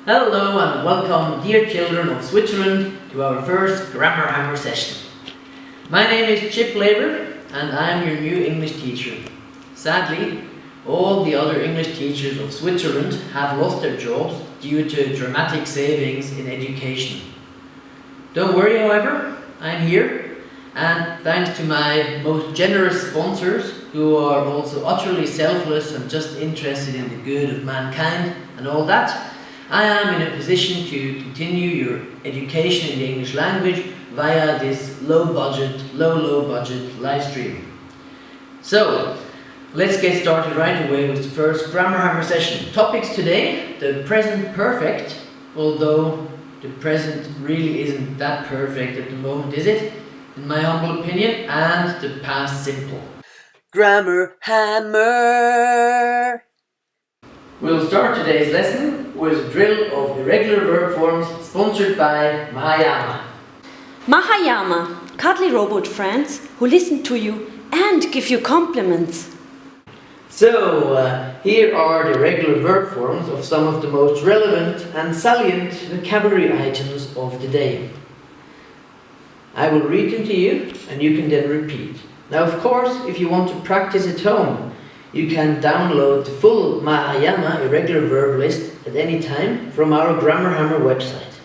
Hello and welcome, dear children of Switzerland, to our first Grammar Hammer session. My name is Chip Labour and I'm your new English teacher. Sadly, all the other English teachers of Switzerland have lost their jobs due to dramatic savings in education. Don't worry, however, I'm here, and thanks to my most generous sponsors, who are also utterly selfless and just interested in the good of mankind and all that, I am in a position to continue your education in the English language via this low budget live stream. So, let's get started right away with the first Grammar Hammer session. Topics today: the present perfect, although the present really isn't that perfect at the moment, is it? In my humble opinion, and the past simple. Grammar Hammer! We'll start today's lesson with a drill of irregular verb forms sponsored by Mahayama. Mahayama, cuddly robot friends who listen to you and give you compliments. So, here are the regular verb forms of some of the most relevant and salient vocabulary items of the day. I will read them to you and you can then repeat. Now, of course, if you want to practice at home, you can download the full Mahayama irregular verb list at any time from our Grammar Hammer website.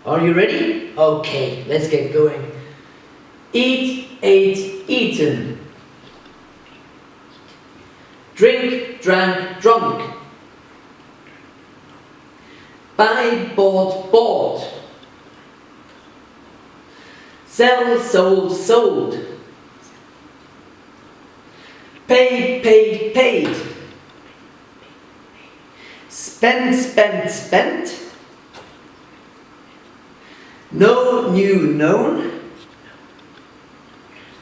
Are you ready? Okay, let's get going. Eat, ate, eaten. Drink, drank, drunk. Buy, bought, bought. Sell, sold, sold. Pay, paid, paid. Spend, spent, spent. Know, knew, known.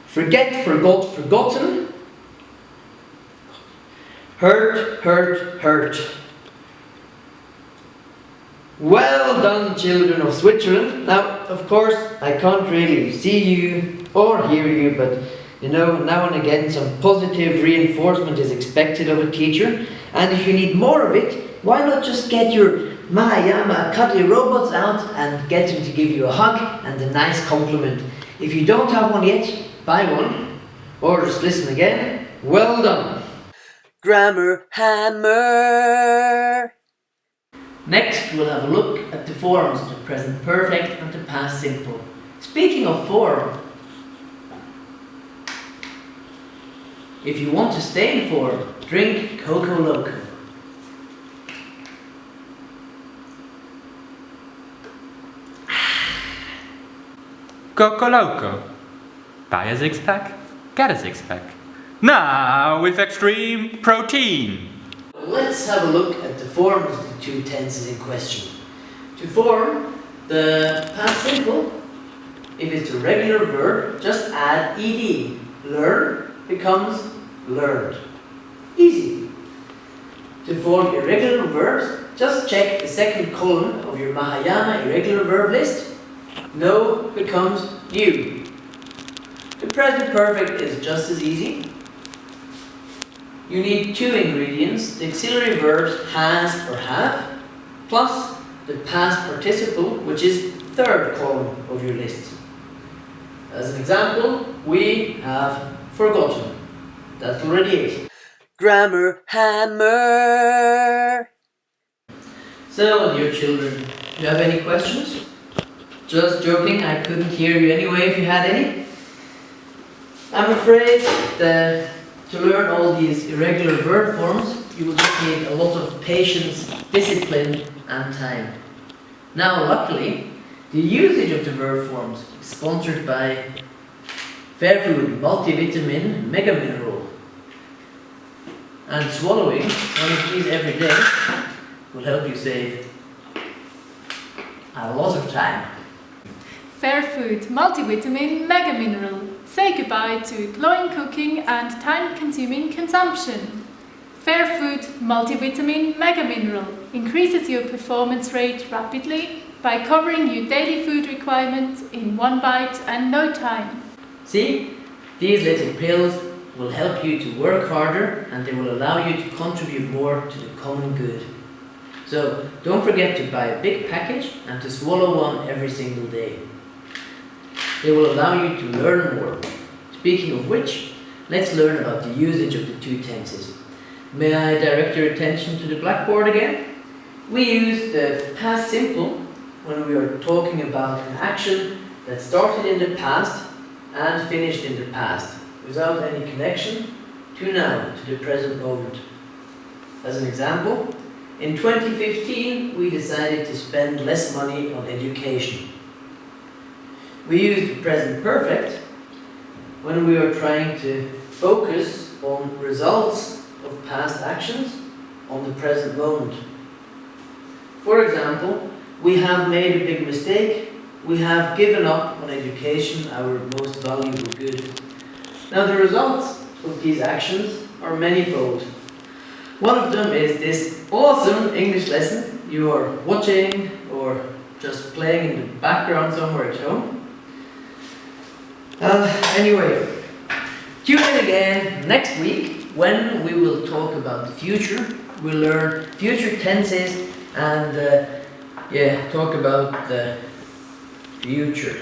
Forget, forgot, forgotten. Hurt, hurt, hurt. Well done, children of Switzerland. Now, of course, I can't really see you or hear you, but you know, now and again some positive reinforcement is expected of a teacher. And if you need more of it, why not just get your Mahayama cuddly robots out and get them to give you a hug and a nice compliment. If you don't have one yet, buy one. Or just listen again. Well done. Grammar Hammer. Next, we'll have a look at the forms, the present perfect and the past simple. Speaking of form, if you want to stay in form, drink Coco Loco. Coco Loco. Buy a six-pack, get a six-pack. Now with extreme protein. Let's have a look at the forms of the two tenses in question. To form the past simple, if it's a regular verb, just add ed. Learn becomes learned. Easy. To form irregular verbs, just check the second column of your Mahayama irregular verb list. Know becomes knew. The present perfect is just as easy. You need two ingredients, the auxiliary verbs has or have, plus the past participle, which is third column of your list. As an example, we have forgotten. That's already it. Grammar Hammer. So, dear children, do you have any questions? Just joking, I couldn't hear you anyway if you had any. I'm afraid that to learn all these irregular verb forms, you will just need a lot of patience, discipline and time. Now, luckily, the usage of the verb forms is sponsored by Fairfood Multivitamin Mega Mineral. And swallowing one of these every day will help you save a lot of time. Fairfood Multivitamin Mega Mineral. Say goodbye to glowing cooking and time-consuming consumption. Fairfood Multivitamin Mega Mineral increases your performance rate rapidly by covering your daily food requirements in one bite and no time. See, these little pills will help you to work harder and they will allow you to contribute more to the common good. So don't forget to buy a big package and to swallow one every single day. They will allow you to learn more. Speaking of which, let's learn about the usage of the two tenses. May I direct your attention to the blackboard again? We use the past simple when we are talking about an action that started in the past and finished in the past, without any connection to now, to the present moment. As an example, in 2015 we decided to spend less money on education. We use the present perfect when we are trying to focus on results of past actions on the present moment. For example, we have made a big mistake. We have given up on education, our most valuable good. Now the results of these actions are manifold. One of them is this awesome English lesson you are watching or just playing in the background somewhere at home. Anyway, tune in again next week when we will talk about the future. We'll learn future tenses and talk about the future.